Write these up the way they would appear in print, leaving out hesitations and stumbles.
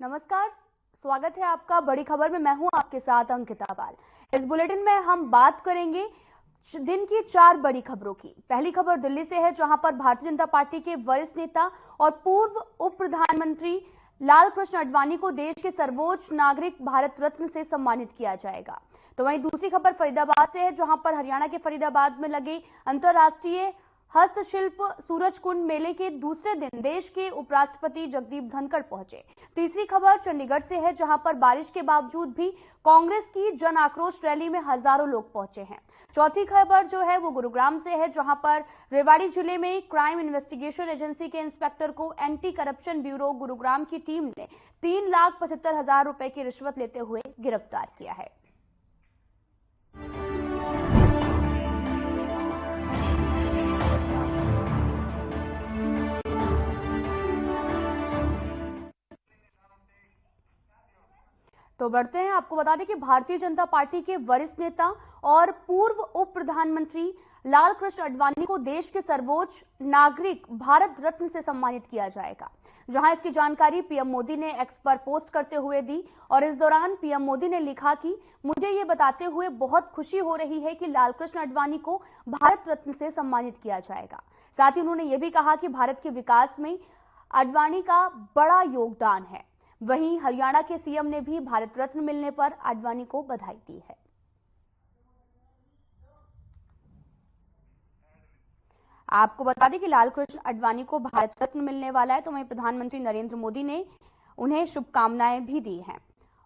नमस्कार, स्वागत है आपका बड़ी खबर में। मैं हूं आपके साथ अंकिता पाल। इस बुलेटिन में हम बात करेंगे दिन की 4 बड़ी खबरों की। पहली खबर दिल्ली से है, जहां पर भारतीय जनता पार्टी के वरिष्ठ नेता और पूर्व उप प्रधानमंत्री लाल कृष्ण आडवाणी को देश के सर्वोच्च नागरिक भारत रत्न से सम्मानित किया जाएगा। तो वहीं दूसरी खबर फरीदाबाद से है, जहां पर हरियाणा के फरीदाबाद में लगे अंतर्राष्ट्रीय हस्तशिल्प सूरज कुंड मेले के दूसरे दिन देश के उपराष्ट्रपति जगदीप धनखड़ पहुंचे। तीसरी खबर चंडीगढ़ से है, जहां पर बारिश के बावजूद भी कांग्रेस की जन आक्रोश रैली में हजारों लोग पहुंचे हैं। चौथी खबर जो है वो गुरुग्राम से है, जहां पर रेवाड़ी जिले में क्राइम इन्वेस्टिगेशन एजेंसी के इंस्पेक्टर को एंटी करप्शन ब्यूरो गुरुग्राम की टीम ने 3,75,000 रुपए की रिश्वत लेते हुए गिरफ्तार किया है। तो बढ़ते हैं, आपको बता दें कि भारतीय जनता पार्टी के वरिष्ठ नेता और पूर्व उप प्रधानमंत्री लाल कृष्ण आडवाणी को देश के सर्वोच्च नागरिक भारत रत्न से सम्मानित किया जाएगा। जहां इसकी जानकारी पीएम मोदी ने एक्स पर पोस्ट करते हुए दी और इस दौरान पीएम मोदी ने लिखा कि मुझे ये बताते हुए बहुत खुशी हो रही है कि लाल कृष्ण आडवाणी को भारत रत्न से सम्मानित किया जाएगा। साथ ही उन्होंने ये भी कहा कि भारत के विकास में आडवाणी का बड़ा योगदान है। वहीं हरियाणा के सीएम ने भी भारत रत्न मिलने पर आडवाणी को बधाई दी है। आपको बता दें कि लाल कृष्ण आडवाणी को भारत रत्न मिलने वाला है, तो वहीं प्रधानमंत्री नरेंद्र मोदी ने उन्हें शुभकामनाएं भी दी हैं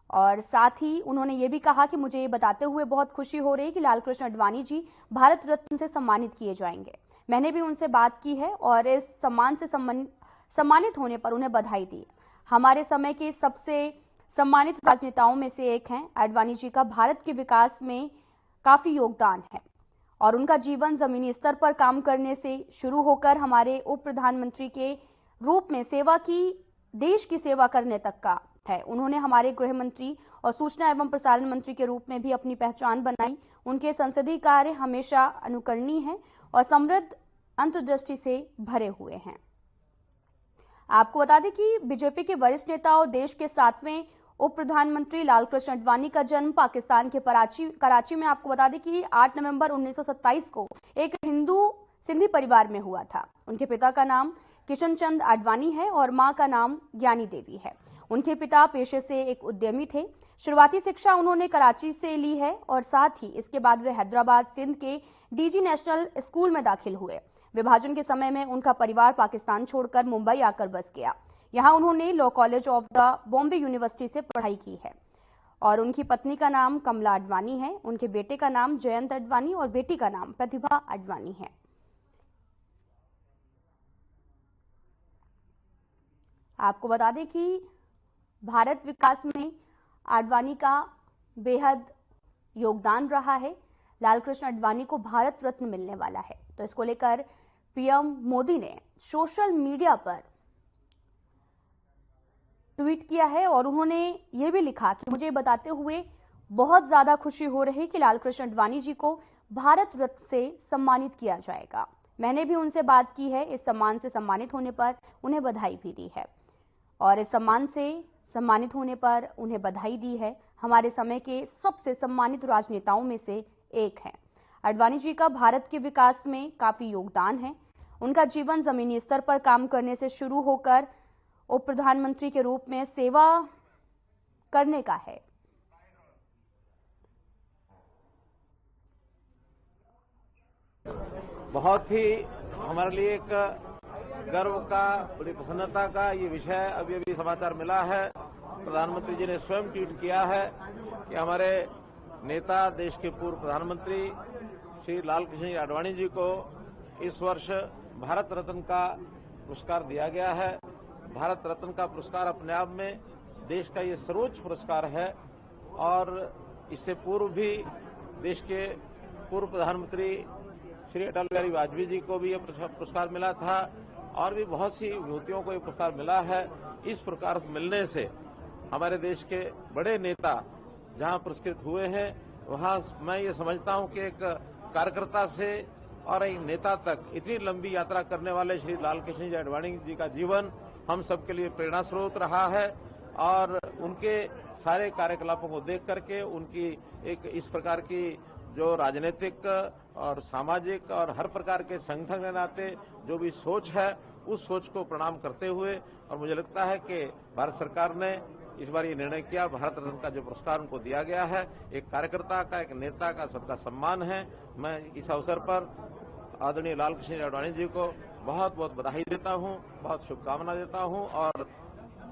और साथ ही उन्होंने ये भी कहा कि मुझे ये बताते हुए बहुत खुशी हो रही है कि लाल कृष्ण आडवाणी जी भारत रत्न से सम्मानित किए जाएंगे। मैंने भी उनसे बात की है और इस सम्मान से सम्मानित होने पर उन्हें बधाई दी। हमारे समय के सबसे सम्मानित राजनेताओं में से एक हैं। आडवाणी जी का भारत के विकास में काफी योगदान है और उनका जीवन जमीनी स्तर पर काम करने से शुरू होकर हमारे उप प्रधानमंत्री के रूप में सेवा की, देश की सेवा करने तक का है। उन्होंने हमारे गृह मंत्री और सूचना एवं प्रसारण मंत्री के रूप में भी अपनी पहचान बनाई। उनके संसदीय कार्य हमेशा अनुकरणीय हैं और समृद्ध अंतर्दृष्टि से भरे हुए हैं। आपको बता दें कि बीजेपी के वरिष्ठ नेता और देश के 7वें उप प्रधानमंत्री लाल कृष्ण आडवाणी का जन्म पाकिस्तान के कराची में, आपको बता दें कि 8 नवंबर 1927 को एक हिंदू सिंधी परिवार में हुआ था। उनके पिता का नाम किशन चंद आडवाणी है और मां का नाम ज्ञानी देवी है। उनके पिता पेशे से एक उद्यमी थे। शुरुआती शिक्षा उन्होंने कराची से ली है और साथ ही इसके बाद वे हैदराबाद सिंध के डीजी नेशनल स्कूल में दाखिल हुए। विभाजन के समय में उनका परिवार पाकिस्तान छोड़कर मुंबई आकर बस गया। यहां उन्होंने law college of the Bombay university से पढ़ाई की है और उनकी पत्नी का नाम कमला आडवाणी है। उनके बेटे का नाम जयंत आडवाणी और बेटी का नाम प्रतिभा आडवाणी है। आपको बता दें कि भारत विकास में आडवाणी का बेहद योगदान रहा है। लाल कृष्ण आडवाणी को भारत रत्न मिलने वाला है, तो इसको लेकर पीएम मोदी ने सोशल मीडिया पर ट्वीट किया है और उन्होंने ये भी लिखा कि मुझे बताते हुए बहुत ज्यादा खुशी हो रही कि लाल कृष्ण आडवाणी जी को भारत रत्न से सम्मानित किया जाएगा। मैंने भी उनसे बात की है। इस सम्मान से सम्मानित होने पर उन्हें बधाई भी दी है और इस सम्मान से सम्मानित होने पर उन्हें बधाई दी है। हमारे समय के सबसे सम्मानित राजनेताओं में से एक हैं। आडवाणी जी का भारत के विकास में काफी योगदान है। उनका जीवन जमीनी स्तर पर काम करने से शुरू होकर उप प्रधानमंत्री के रूप में सेवा करने का है। बहुत ही हमारे लिए एक गर्व का, बड़ी प्रसन्नता का ये विषय अभी समाचार मिला है। प्रधानमंत्री जी ने स्वयं ट्वीट किया है कि हमारे नेता, देश के पूर्व प्रधानमंत्री श्री लाल कृष्ण आडवाणी जी को इस वर्ष भारत रत्न का पुरस्कार दिया गया है। भारत रत्न का पुरस्कार अपने आप में देश का ये सर्वोच्च पुरस्कार है और इससे पूर्व भी देश के पूर्व प्रधानमंत्री श्री अटल बिहारी वाजपेयी जी को भी यह पुरस्कार मिला था और भी बहुत सी विभूतियों को यह पुरस्कार मिला है। इस प्रकार मिलने से हमारे देश के बड़े नेता जहां पुरस्कृत हुए हैं, वहां मैं ये समझता हूं कि एक कार्यकर्ता से और एक नेता तक इतनी लंबी यात्रा करने वाले श्री लाल कृष्ण आडवाणी जी का जीवन हम सबके लिए प्रेरणा स्रोत रहा है और उनके सारे कार्यकलापों को देख करके उनकी एक इस प्रकार की जो राजनीतिक और सामाजिक और हर प्रकार के संगठन के नाते जो भी सोच है, उस सोच को प्रणाम करते हुए, और मुझे लगता है कि भारत सरकार ने इस बार ये निर्णय किया, भारत रत्न का जो पुरस्कार उनको दिया गया है, एक कार्यकर्ता का, एक नेता का, सबका सम्मान है। मैं इस अवसर पर आदरणीय लालकृष्ण आडवाणी जी को बहुत बहुत बधाई देता हूं, बहुत शुभकामना देता हूं और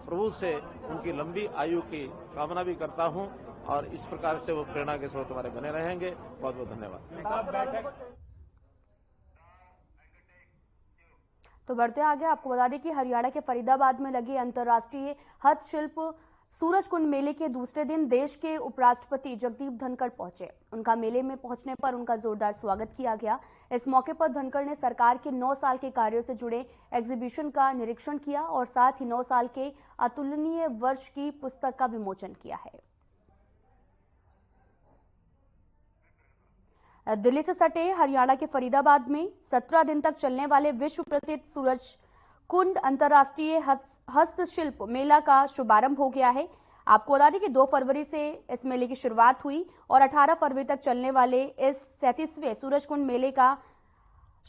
प्रभु से उनकी लंबी आयु की कामना भी करता हूं और इस प्रकार से वो प्रेरणा के स्रोत हमारे बने रहेंगे। बहुत बहुत धन्यवाद। तो बढ़ते आगे, आपको बता दें कि हरियाणा के फरीदाबाद में लगे अंतर्राष्ट्रीय हस्तशिल्प सूरज कुंड मेले के दूसरे दिन देश के उपराष्ट्रपति जगदीप धनखड़ पहुंचे। उनका मेले में पहुंचने पर उनका जोरदार स्वागत किया गया। इस मौके पर धनखड़ ने सरकार के 9 साल के कार्यों से जुड़े एग्जीबिशन का निरीक्षण किया और साथ ही 9 साल के अतुलनीय वर्ष की पुस्तक का विमोचन किया है। दिल्ली से सटे हरियाणा के फरीदाबाद में 17 दिन तक चलने वाले विश्व प्रसिद्ध सूरज कुंड अंतर्राष्ट्रीय हस्तशिल्प मेला का शुभारंभ हो गया है। आपको बता दें कि 2 फरवरी से इस मेले की शुरुआत हुई और 18 फरवरी तक चलने वाले इस 37वें सूरज कुंड मेले का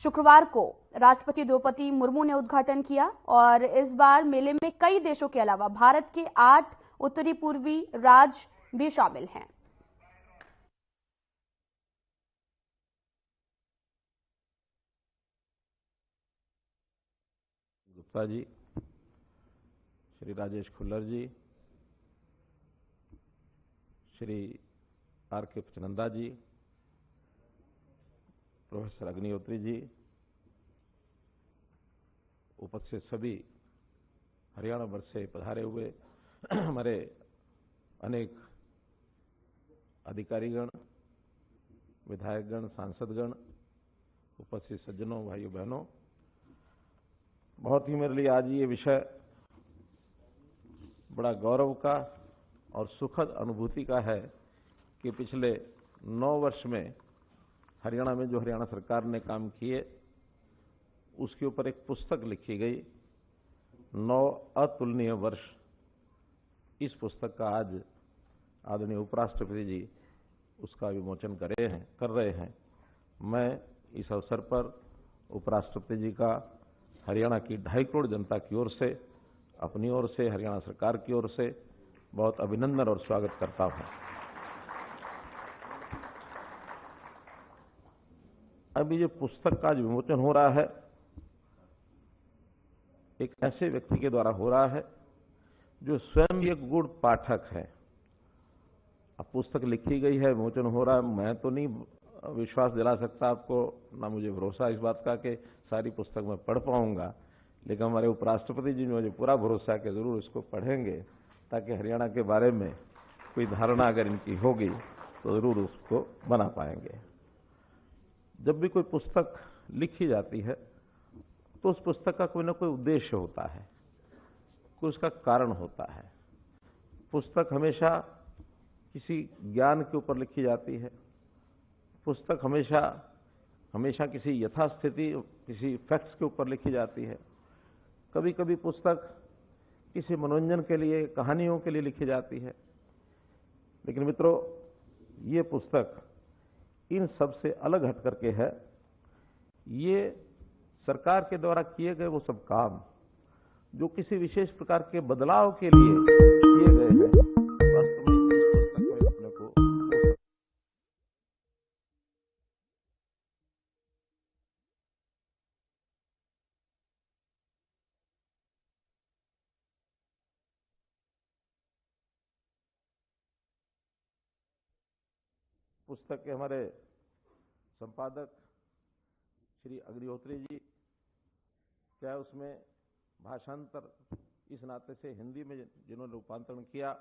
शुक्रवार को राष्ट्रपति द्रौपदी मुर्मू ने उद्घाटन किया। और इस बार मेले में कई देशों के अलावा भारत के 8 उत्तरी पूर्वी राज्य भी शामिल हैं। गुप्ता जी, श्री राजेश खुल्लर जी, श्री आर.के. पचनंदा जी, प्रोफेसर अग्निहोत्री जी, उपस्थित सभी हरियाणा भर से पधारे हुए हमारे अनेक अधिकारीगण, विधायकगण, सांसदगण, उपस्थित सज्जनों, भाइयों बहनों, बहुत ही मेरे लिए आज ये विषय बड़ा गौरव का और सुखद अनुभूति का है कि पिछले 9 वर्ष में हरियाणा में जो हरियाणा सरकार ने काम किए उसके ऊपर एक पुस्तक लिखी गई, 9 अतुलनीय वर्ष। इस पुस्तक का आज आदरणीय उपराष्ट्रपति जी उसका विमोचन कर रहे हैं। मैं इस अवसर पर उपराष्ट्रपति जी का हरियाणा की 2.5 करोड़ जनता की ओर से, अपनी ओर से, हरियाणा सरकार की ओर से बहुत अभिनंदन और स्वागत करता हूं। अभी जो पुस्तक का विमोचन हो रहा है, एक ऐसे व्यक्ति के द्वारा हो रहा है जो स्वयं एक गुण पाठक है। अब पुस्तक लिखी गई है, विमोचन हो रहा है, मैं तो नहीं विश्वास दिला सकता आपको, ना मुझे भरोसा इस बात का कि सारी पुस्तक मैं पढ़ पाऊंगा, लेकिन हमारे उपराष्ट्रपति जी ने मुझे पूरा भरोसा है कि जरूर इसको पढ़ेंगे, ताकि हरियाणा के बारे में कोई धारणा अगर इनकी होगी तो जरूर उसको बना पाएंगे। जब भी कोई पुस्तक लिखी जाती है तो उस पुस्तक का कोई ना कोई उद्देश्य होता है, कोई उसका कारण होता है। पुस्तक हमेशा किसी ज्ञान के ऊपर लिखी जाती है। पुस्तक हमेशा किसी यथास्थिति, किसी फैक्ट्स के ऊपर लिखी जाती है। कभी कभी पुस्तक किसी मनोरंजन के लिए, कहानियों के लिए लिखी जाती है। लेकिन मित्रों, ये पुस्तक इन सब से अलग हट करके है। ये सरकार के द्वारा किए गए वो सब काम जो किसी विशेष प्रकार के बदलाव के लिए किए गए हैं, वास्तव में इस पुस्तक में अपने को पुस्तक के हमारे संपादक श्री अग्निहोत्री जी, चाहे उसमें भाषांतर इस नाते से हिंदी में जिन्होंने रूपांतरण किया,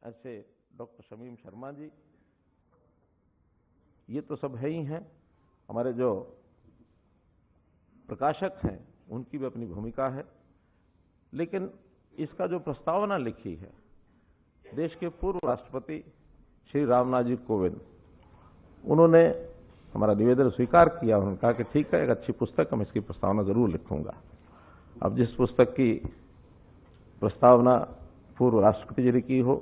ऐसे डॉक्टर शमीम शर्मा जी, ये तो सब है ही हैं। हमारे जो प्रकाशक हैं उनकी भी अपनी भूमिका है। लेकिन इसका जो प्रस्तावना लिखी है, देश के पूर्व राष्ट्रपति श्री रामनाथ जी कोविंद, उन्होंने हमारा निवेदन स्वीकार किया। उन्होंने कहा कि ठीक है, एक अच्छी पुस्तक, मैं इसकी प्रस्तावना जरूर लिखूंगा। अब जिस पुस्तक की प्रस्तावना पूर्व राष्ट्रपति जी ने की हो,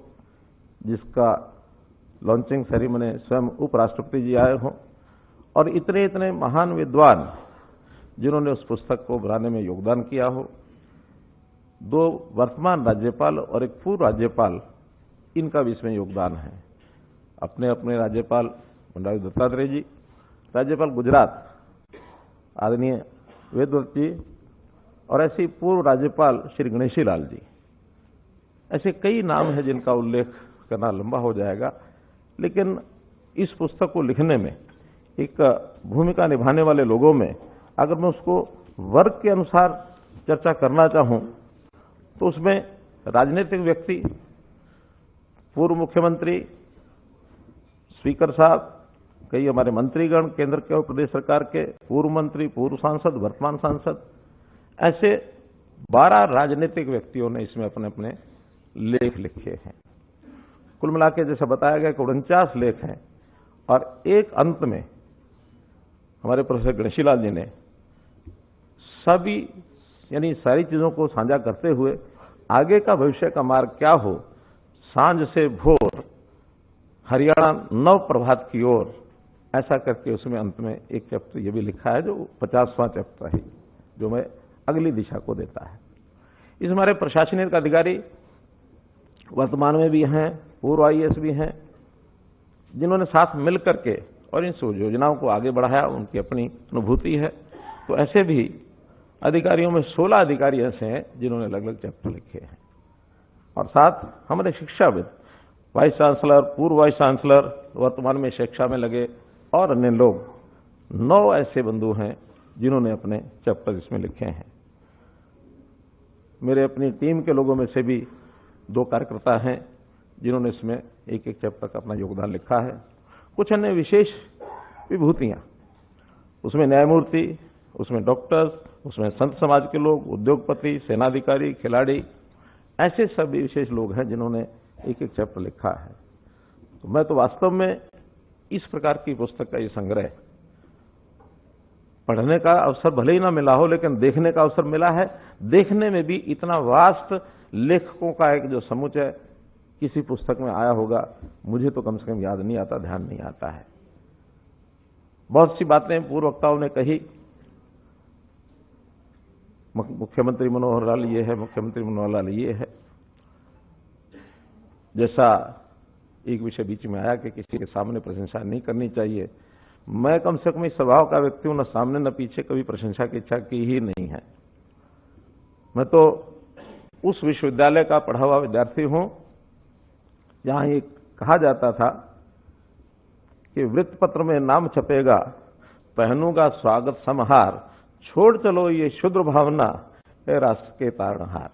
जिसका लॉन्चिंग सेरेमनी स्वयं उपराष्ट्रपति जी आए हों, और इतने इतने महान विद्वान जिन्होंने उस पुस्तक को बनाने में योगदान किया हो। 2 वर्तमान राज्यपाल और एक पूर्व राज्यपाल, इनका भी इसमें योगदान है। अपने अपने राज्यपाल बंडारू दत्तात्रेय जी, राज्यपाल गुजरात आदरणीय वेदव्रत जी, और ऐसे पूर्व राज्यपाल श्री गणेशी लाल जी। ऐसे कई नाम हैं जिनका उल्लेख करना लंबा हो जाएगा, लेकिन इस पुस्तक को लिखने में एक भूमिका निभाने वाले लोगों में अगर मैं उसको वर्ग के अनुसार चर्चा करना चाहूं तो उसमें राजनीतिक व्यक्ति, पूर्व मुख्यमंत्री, स्पीकर साहब, कई हमारे मंत्रीगण, केंद्र के और प्रदेश सरकार के पूर्व मंत्री, पूर्व सांसद, वर्तमान सांसद, ऐसे 12 राजनीतिक व्यक्तियों ने इसमें अपने अपने लेख लिखे हैं। कुल मिलाकर जैसे बताया गया कि 49 लेख हैं, और एक अंत में हमारे प्रोफेसर गणेशी लाल जी ने सभी यानी सारी चीजों को साझा करते हुए आगे का भविष्य का मार्ग क्या हो, सांझ से भोर हरियाणा नव प्रभात की ओर, ऐसा करके उसमें अंत में एक चैप्टर ये भी लिखा है जो 50वां चैप्टर है, जो मैं अगली दिशा को देता है। इस हमारे प्रशासनिक अधिकारी वर्तमान में भी हैं, पूर्व IAS भी हैं, जिन्होंने साथ मिल करके और इन योजनाओं को आगे बढ़ाया, उनकी अपनी अनुभूति है। तो ऐसे भी अधिकारियों में 16 अधिकारी ऐसे हैं जिन्होंने अलग अलग चैप्टर लिखे हैं, और साथ हमारे शिक्षाविद, वाइस चांसलर, पूर्व वाइस चांसलर, वर्तमान में शिक्षा में लगे और अन्य लोग, 9 ऐसे बंधु हैं जिन्होंने अपने चैप्टर इसमें लिखे हैं। मेरे अपनी टीम के लोगों में से भी 2 कार्यकर्ता हैं जिन्होंने इसमें एक एक चैप्टर का अपना योगदान लिखा है। कुछ अन्य विशेष विभूतियां, उसमें न्यायमूर्ति, उसमें डॉक्टर्स, उसमें संत समाज के लोग, उद्योगपति, सेनाधिकारी, खिलाड़ी, ऐसे सभी विशेष लोग हैं जिन्होंने एक एक चैप्टर लिखा है। तो मैं तो वास्तव में इस प्रकार की पुस्तक का ये संग्रह पढ़ने का अवसर भले ही ना मिला हो, लेकिन देखने का अवसर मिला है। देखने में भी इतना वास्ट लेखकों का एक जो समुच्चय किसी पुस्तक में आया होगा, मुझे तो कम से कम याद नहीं आता, ध्यान नहीं आता है। बहुत सी बातें पूर्व वक्ताओं ने कही, मुख्यमंत्री मनोहर लाल ये है, मुख्यमंत्री मनोहर लाल ये है, जैसा एक विषय बीच में आया कि किसी के सामने प्रशंसा नहीं करनी चाहिए। मैं कम से कम इस स्वभाव का व्यक्ति हूं, न सामने न पीछे, कभी प्रशंसा की इच्छा की ही नहीं है। मैं तो उस विश्वविद्यालय का पढ़ा हुआ विद्यार्थी हूं जहां ये कहा जाता था कि वृत्तपत्र में नाम छपेगा, पहनूंगा स्वागत समाहार, छोड़ चलो ये शुद्र भावना है राष्ट्र के तारणहार।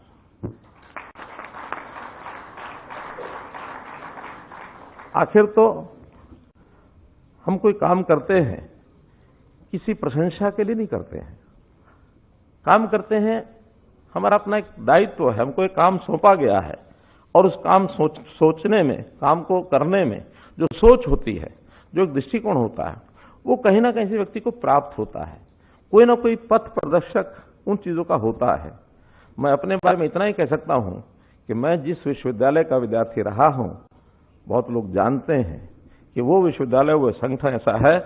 आखिर तो हम कोई काम करते हैं किसी प्रशंसा के लिए नहीं करते हैं, काम करते हैं, हमारा अपना एक दायित्व है, हमको एक काम सौंपा गया है, और उस काम सोचने में, काम को करने में जो सोच होती है, जो एक दृष्टिकोण होता है, वो कहीं ना कहीं से व्यक्ति को प्राप्त होता है। कोई ना कोई पथ प्रदर्शक उन चीजों का होता है। मैं अपने बारे में इतना ही कह सकता हूं कि मैं जिस विश्वविद्यालय का विद्यार्थी रहा हूं, बहुत लोग जानते हैं कि वो विश्वविद्यालय, वो संगठन ऐसा है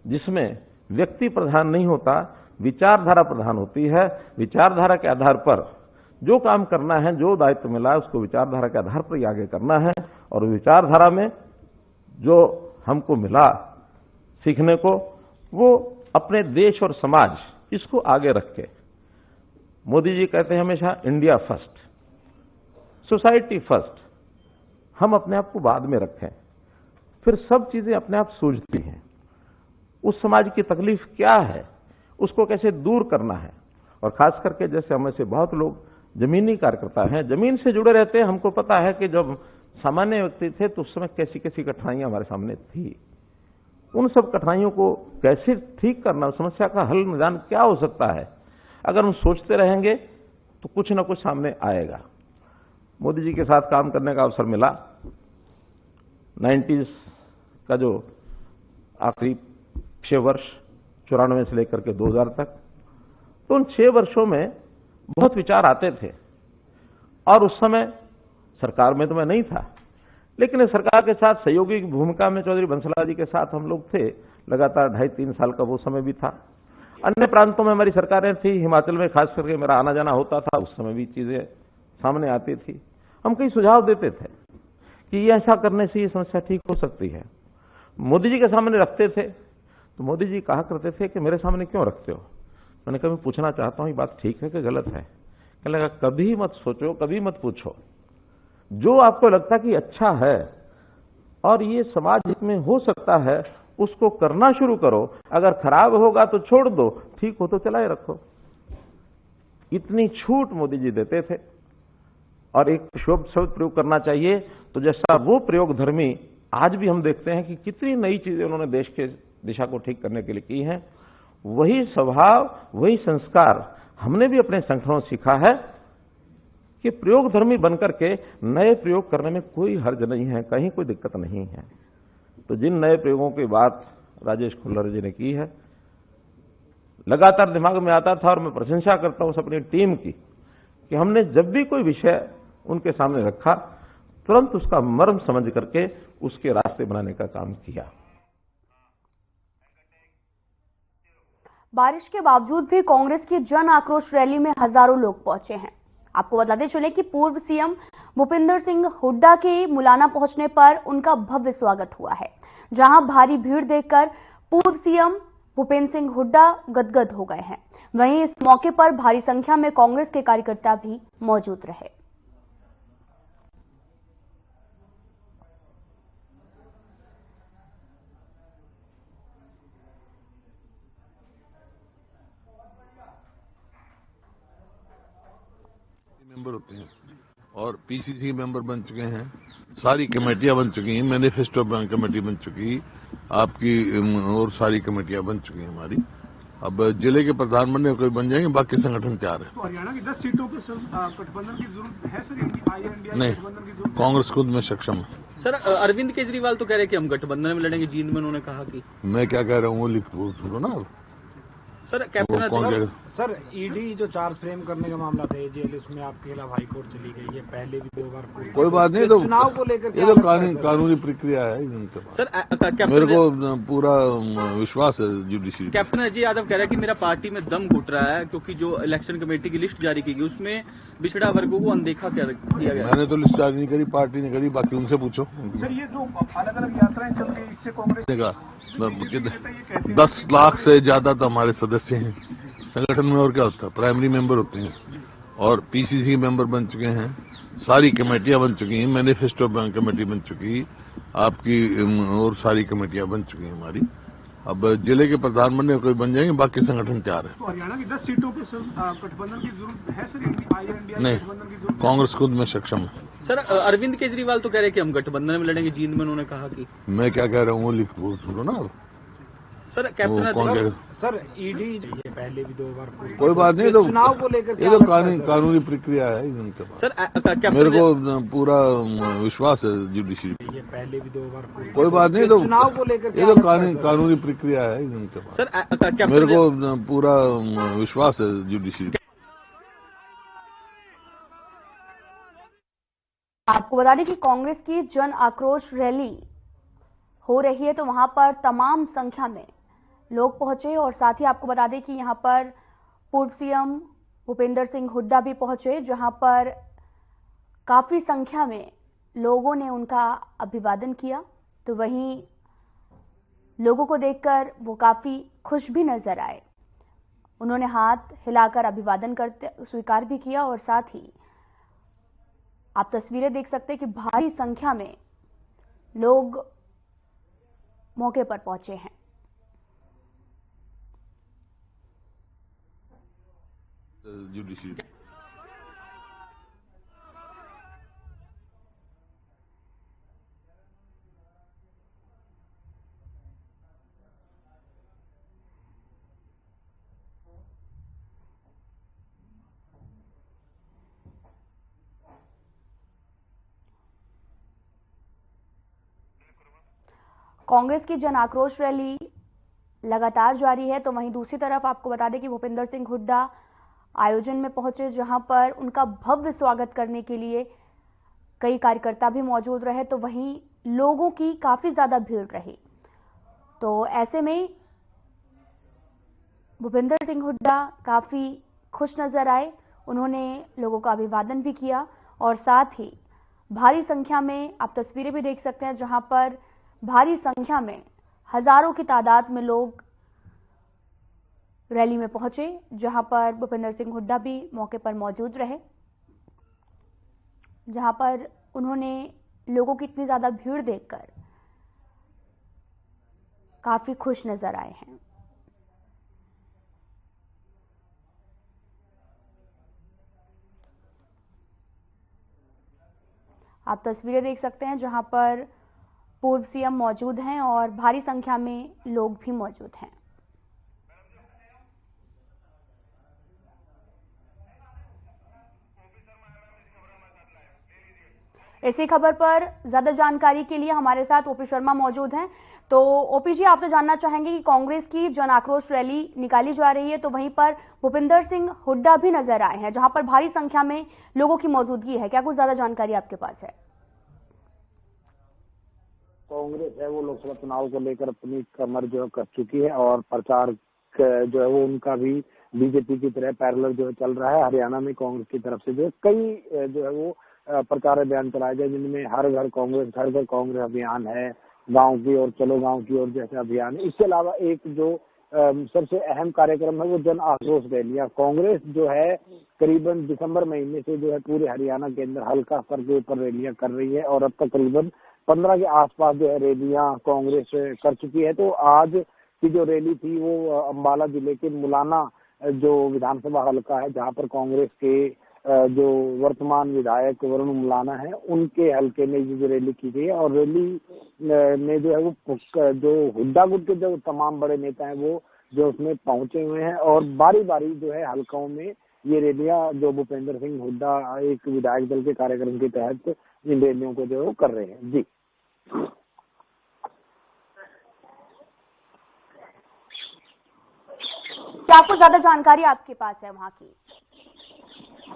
जिसमें व्यक्ति प्रधान नहीं होता, विचारधारा प्रधान होती है। विचारधारा के आधार पर जो काम करना है, जो दायित्व मिला है, उसको विचारधारा के आधार पर ही आगे करना है, और विचारधारा में जो हमको मिला सीखने को, वो अपने देश और समाज, इसको आगे रख के, मोदी जी कहते हैं हमेशा इंडिया फर्स्ट, सोसाइटी फर्स्ट, हम अपने आप को बाद में रखें, फिर सब चीजें अपने आप सूझती हैं। उस समाज की तकलीफ क्या है, उसको कैसे दूर करना है। और खास करके जैसे हमें से बहुत लोग जमीनी कार्यकर्ता हैं, जमीन से जुड़े रहते हैं, हमको पता है कि जब सामान्य व्यक्ति थे तो उस समय कैसी कैसी कठिनाइयां हमारे सामने थी। उन सब कठिनाइयों को कैसे ठीक करना, समस्या का हल निदान क्या हो सकता है, अगर हम सोचते रहेंगे तो कुछ ना कुछ सामने आएगा। मोदी जी के साथ काम करने का अवसर मिला 90s का जो आखिरी 6 वर्ष, 94 से लेकर के 2000 तक, तो उन 6 वर्षों में बहुत विचार आते थे, और उस समय सरकार में तो मैं नहीं था, लेकिन सरकार के साथ सहयोगी की भूमिका में चौधरी बंसलाल जी के साथ हम लोग थे लगातार 2.5-3 साल का वो समय भी था। अन्य प्रांतों में हमारी सरकारें थी, हिमाचल में खास करके मेरा आना जाना होता था, उस समय भी चीजें सामने आती थी। हम कई सुझाव देते थे कि ये ऐसा करने से ये समस्या ठीक हो सकती है। मोदी जी के सामने रखते थे तो मोदी जी कहा करते थे कि मेरे सामने क्यों रखते हो। मैंने कहा मैं पूछना चाहता हूं ये बात ठीक है कि गलत है। कहने लगा कभी मत सोचो, कभी मत पूछो, जो आपको लगता कि अच्छा है और ये समाज हित में हो सकता है उसको करना शुरू करो। अगर खराब होगा तो छोड़ दो, ठीक हो तो चलाए रखो। इतनी छूट मोदी जी देते थे। और एक शब्द प्रयोग करना चाहिए तो जैसा वो प्रयोग धर्मी आज भी हम देखते हैं कि कितनी नई चीजें उन्होंने देश के दिशा को ठीक करने के लिए की हैं, वही स्वभाव वही संस्कार हमने भी अपने संगठनों से सीखा है कि प्रयोग धर्मी बनकर के नए प्रयोग करने में कोई हर्ज नहीं है, कहीं कोई दिक्कत नहीं है। तो जिन नए प्रयोगों की बात राजेश खुल्लर जी ने की है, लगातार दिमाग में आता था और मैं प्रशंसा करता हूं अपनी टीम की कि हमने जब भी कोई विषय उनके सामने रखा तुरंत उसका मर्म समझ करके उसके रास्ते बनाने का काम किया। बारिश के बावजूद भी कांग्रेस की जन आक्रोश रैली में हजारों लोग पहुंचे हैं। आपको बताते चले कि पूर्व सीएम भूपेंद्र सिंह हुड्डा के मुलाना पहुंचने पर उनका भव्य स्वागत हुआ है, जहां भारी भीड़ देखकर पूर्व सीएम भूपेंद्र सिंह हुड्डा गदगद हो गए हैं। वहीं इस मौके पर भारी संख्या में कांग्रेस के कार्यकर्ता भी मौजूद रहे। मेंबर होते हैं और पीसीसी मेंबर बन चुके हैं, सारी कमेटियां बन चुकी हैं, मैनिफेस्टो कमेटी बन चुकी, आपकी और सारी कमेटियां बन चुकी हैं हमारी। अब जिले के प्रधान बनने कोई बन जाएंगे, बाकी संगठन तैयार है। तो हरियाणा की 10 सीटों के गठबंधन की जरूरत है सर? इंडिया नहीं, गठबंधन की जरूरत कांग्रेस खुद में सक्षम है। सर अरविंद केजरीवाल तो कह रहे हैं कि हम गठबंधन में लड़ेंगे, जींद में उन्होंने कहा कि मैं क्या कह रहा हूँ वो लिख सुनो ना। सर कैप्टन सर ईडी जो चार्ज फ्रेम करने का मामला था एजेएल, उसमें आपके खिलाफ हाईकोर्ट चली गई है, पहले भी 2 बार कोई बात नहीं, तो चुनाव को लेकर ये तो कानूनी प्रक्रिया है इनके पास। सर मेरे को पूरा विश्वास है जुडिशरी। कैप्टन अजय यादव कह रहा है कि मेरा पार्टी में दम घुट रहा है, क्योंकि जो इलेक्शन कमेटी की लिस्ट जारी की गई उसमें पिछड़ा वर्गों को अनदेखा किया गया। मैंने तो लिस्ट जारी नहीं करी, पार्टी ने करी, बाकी उनसे पूछो। सर ये जो अलग अलग यात्राएं चल रही है इससे कांग्रेस ने कहा 10 लाख से ज्यादा तो हमारे सदस्य हैं संगठन में, और क्या होता है, प्राइमरी मेंबर होते हैं और पीसीसी मेंबर बन चुके हैं, सारी कमेटियां बन चुकी हैं, मैनिफेस्टो कमेटी बन चुकी, आपकी और सारी कमेटियां बन चुकी हैं हमारी। अब जिले के प्रधान बनने कोई बन जाएंगे, बाकी संगठन तैयार है। तो हरियाणा की 10 सीटों के गठबंधन की जरूरत है सर? इंडिया नहीं, गठबंधन की जरूरत कांग्रेस खुद में सक्षम है। सर अरविंद केजरीवाल तो कह रहे हैं कि हम गठबंधन में लड़ेंगे, जींद में उन्होंने कहा कि मैं क्या कह रहा हूँ वो लिख सुनो ना। सर कैप्टन सर ईडी पहले भी 2 बार कोई बात नहीं, तो चुनाव को लेकर ये तो कानूनी प्रक्रिया है इनके पास। सर मेरे को पूरा विश्वास है जुडिशरी। ये पहले भी 2 बार कोई बात नहीं, तो चुनाव को लेकर ये तो कानूनी प्रक्रिया है इनके पास। सर मेरे को पूरा विश्वास है जुडिशरी। आपको बता दें कि कांग्रेस की जन आक्रोश रैली हो रही है, तो वहां पर तमाम संख्या में लोग पहुंचे और साथ ही आपको बता दें कि यहां पर पूर्व सीएम भूपेंद्र सिंह हुड्डा भी पहुंचे, जहां पर काफी संख्या में लोगों ने उनका अभिवादन किया। तो वहीं लोगों को देखकर वो काफी खुश भी नजर आए। उन्होंने हाथ हिलाकर अभिवादन करते स्वीकार भी किया और साथ ही आप तस्वीरें देख सकते हैं कि भारी संख्या में लोग मौके पर पहुंचे हैं। जुडिशरी कांग्रेस की जन आक्रोश रैली लगातार जारी है, तो वहीं दूसरी तरफ आपको बता दें कि भूपेंद्र सिंह हुड्डा आयोजन में पहुंचे, जहां पर उनका भव्य स्वागत करने के लिए कई कार्यकर्ता भी मौजूद रहे, तो वहीं लोगों की काफी ज्यादा भीड़ रही। तो ऐसे में भूपेंद्र सिंह हुड्डा काफी खुश नजर आए। उन्होंने लोगों का अभिवादन भी किया और साथ ही भारी संख्या में आप तस्वीरें भी देख सकते हैं, जहां पर भारी संख्या में हजारों की तादाद में लोग रैली में पहुंचे, जहां पर भूपेंद्र सिंह हुड्डा भी मौके पर मौजूद रहे, जहां पर उन्होंने लोगों की इतनी ज्यादा भीड़ देखकर काफी खुश नजर आए हैं। आप तस्वीरें देख सकते हैं, जहां पर पूर्व सीएम मौजूद हैं और भारी संख्या में लोग भी मौजूद हैं। इसी खबर पर ज्यादा जानकारी के लिए हमारे साथ ओपी शर्मा मौजूद हैं। तो ओपी जी, आपसे जानना चाहेंगे कि कांग्रेस की जन आक्रोश रैली निकाली जा रही है, तो वहीं पर भूपेंद्र सिंह हुड्डा भी नजर आए हैं, जहां पर भारी संख्या में लोगों की मौजूदगी है। क्या कुछ ज्यादा जानकारी आपके पास है? कांग्रेस है वो लोकसभा चुनाव को लेकर अपनी कमर जो कर चुकी है और प्रचार जो है वो उनका भी बीजेपी की तरह पैरेलल जो है चल रहा है। हरियाणा में कांग्रेस की तरफ से जो कई जो है वो प्रचार अभियान चलाए गए, जिनमें हर घर कांग्रेस अभियान है, गांव की ओर चलो गांव की ओर जैसे अभियान है। इसके अलावा एक जो सबसे अहम कार्यक्रम है वो जन आक्रोश रैलियां। कांग्रेस जो है करीबन दिसंबर महीने से जो है पूरे हरियाणा के अंदर हल्का स्तर के ऊपर रैलियां कर रही है और अब तक करीबन 15 के आसपास जो है रैलियां कांग्रेस कर चुकी है। तो आज की जो रैली थी वो अंबाला जिले के मुलाना जो विधानसभा हल्का है, जहां पर कांग्रेस के जो वर्तमान विधायक वरुण मुलाना है, उनके हल्के में ये जो रैली की गई है। और रैली में जो है वो जो हुड्डा गुट के जो तमाम बड़े नेता हैं वो जो उसमें पहुंचे हुए हैं और बारी बारी जो है हल्कों में ये रैलियां जो भूपेंद्र सिंह हुड्डा एक विधायक दल के कार्यक्रम के तहत इन रैलियों को जो है वो कर रहे हैं। जी क्या आपको ज्यादा जानकारी आपके पास है वहां की?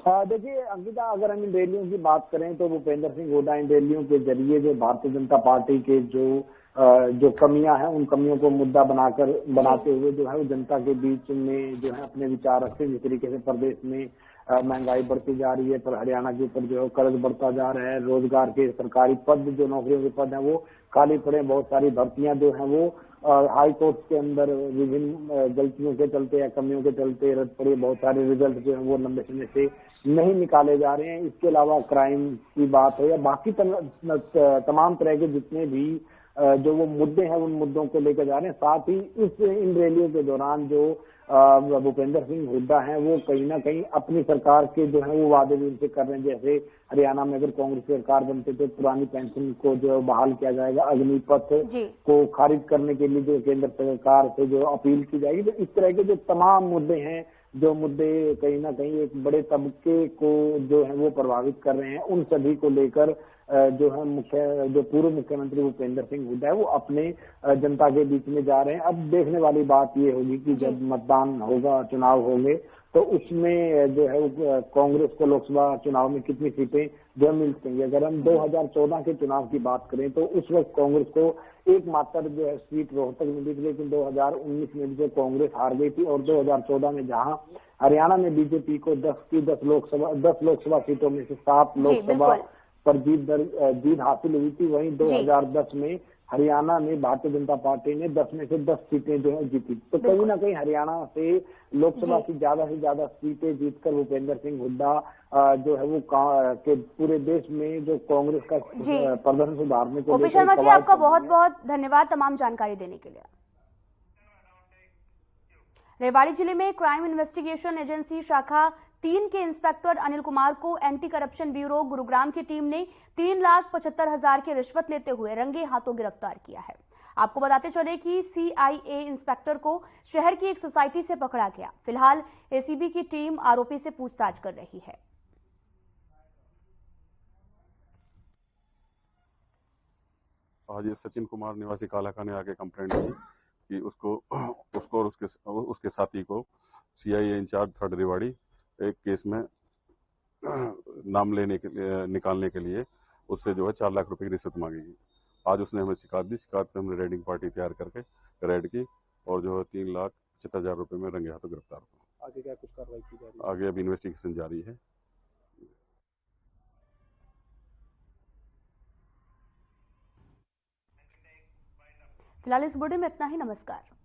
देखिए अंकिता, अगर हम इन रैलियों की बात करें तो भूपेंद्र सिंह हुड्डा इन रैलियों के जरिए जो भारतीय जनता पार्टी के जो कमियां हैं उन कमियों को मुद्दा बनाते हुए जो है वो जनता के बीच में जो है अपने विचार रखते हैं। जिस तरीके से प्रदेश में महंगाई बढ़ती जा रही है, पर हरियाणा के ऊपर जो है कर्ज बढ़ता जा रहा है, रोजगार के सरकारी पद जो नौकरियों के पद हैं वो खाली पड़े, बहुत सारी भर्तियां जो है वो हाई कोर्ट के अंदर विभिन्न गलतियों के चलते या कमियों के चलते रद्द पड़ी, बहुत सारे रिजल्ट जो है वो लंबे समय से नहीं निकाले जा रहे हैं। इसके अलावा क्राइम की बात हो या बाकी तमाम तरह के जितने भी जो वो मुद्दे हैं उन मुद्दों को लेकर जा रहे हैं। साथ ही इन रैलियों के दौरान जो भूपेंद्र सिंह हुड्डा हैं वो कहीं ना कहीं अपनी सरकार के जो है वो वादे भी उनसे कर रहे हैं। जैसे हरियाणा में अगर कांग्रेस सरकार बनते तो पुरानी पेंशन को जो बहाल किया जाएगा, अग्निपथ को खारिज करने के लिए जो केंद्र सरकार से जो अपील की जाएगी। तो इस तरह के जो तमाम मुद्दे हैं, जो मुद्दे कहीं ना कहीं एक बड़े तबके को जो है वो प्रभावित कर रहे हैं, उन सभी को लेकर जो है जो पूर्व मुख्यमंत्री भूपेंद्र सिंह हुड्डा है वो अपने जनता के बीच में जा रहे हैं। अब देखने वाली बात ये होगी कि जब मतदान होगा, चुनाव होंगे, तो उसमें जो है कांग्रेस को लोकसभा चुनाव में कितनी सीटें जो मिलती हैं। अगर हम 2014 के चुनाव की बात करें तो उस वक्त कांग्रेस को एकमात्र जो है सीट रोहतक मिली थी, लेकिन 2019 में जो कांग्रेस हार गई थी और 2014 में जहां हरियाणा में बीजेपी को 10 लोकसभा सीटों में से 7 लोकसभा पर जीत हासिल हुई थी, वहीं 2010 में हरियाणा में भारतीय जनता पार्टी ने 10 में से 10 सीटें जो है जीती। तो कहीं ना कहीं हरियाणा से लोकसभा की ज्यादा से ज्यादा सीटें जीतकर भूपेंद्र सिंह हुड्डा जो है वो के पूरे देश में जो कांग्रेस का प्रदर्शन सुधारने को ओपी शर्मा जी, आपका बहुत बहुत धन्यवाद तमाम जानकारी देने के लिए। रेवाड़ी जिले में क्राइम इन्वेस्टिगेशन एजेंसी शाखा 3 के इंस्पेक्टर अनिल कुमार को एंटी करप्शन ब्यूरो गुरुग्राम की टीम ने 3,75,000 की रिश्वत लेते हुए रंगे हाथों गिरफ्तार किया है। आपको बताते चले कि सीआईए इंस्पेक्टर को शहर की एक सोसाइटी से पकड़ा गया। फिलहाल एसीबी की टीम आरोपी से पूछताछ कर रही है। आज सचिन कुमार निवासी कालाका ने आके कंप्लेंट की कि उसको और उसके साथी को सीआईए इंचार्ज 3rd रेवाड़ी एक केस में नाम निकालने के लिए उससे जो है 4 लाख रुपए की रिश्वत मांगी गई। आज उसने हमें शिकायत दी, शिकायत पे हमने रेडिंग पार्टी तैयार करके रेड की और जो है 3,75,000 रुपए में रंगे हाथों गिरफ्तार हुआ। आगे क्या कुछ कार्रवाई की जा रही है? आगे अभी इन्वेस्टिगेशन जारी है। फिलहाल इस बुलेटिन में इतना ही। नमस्कार।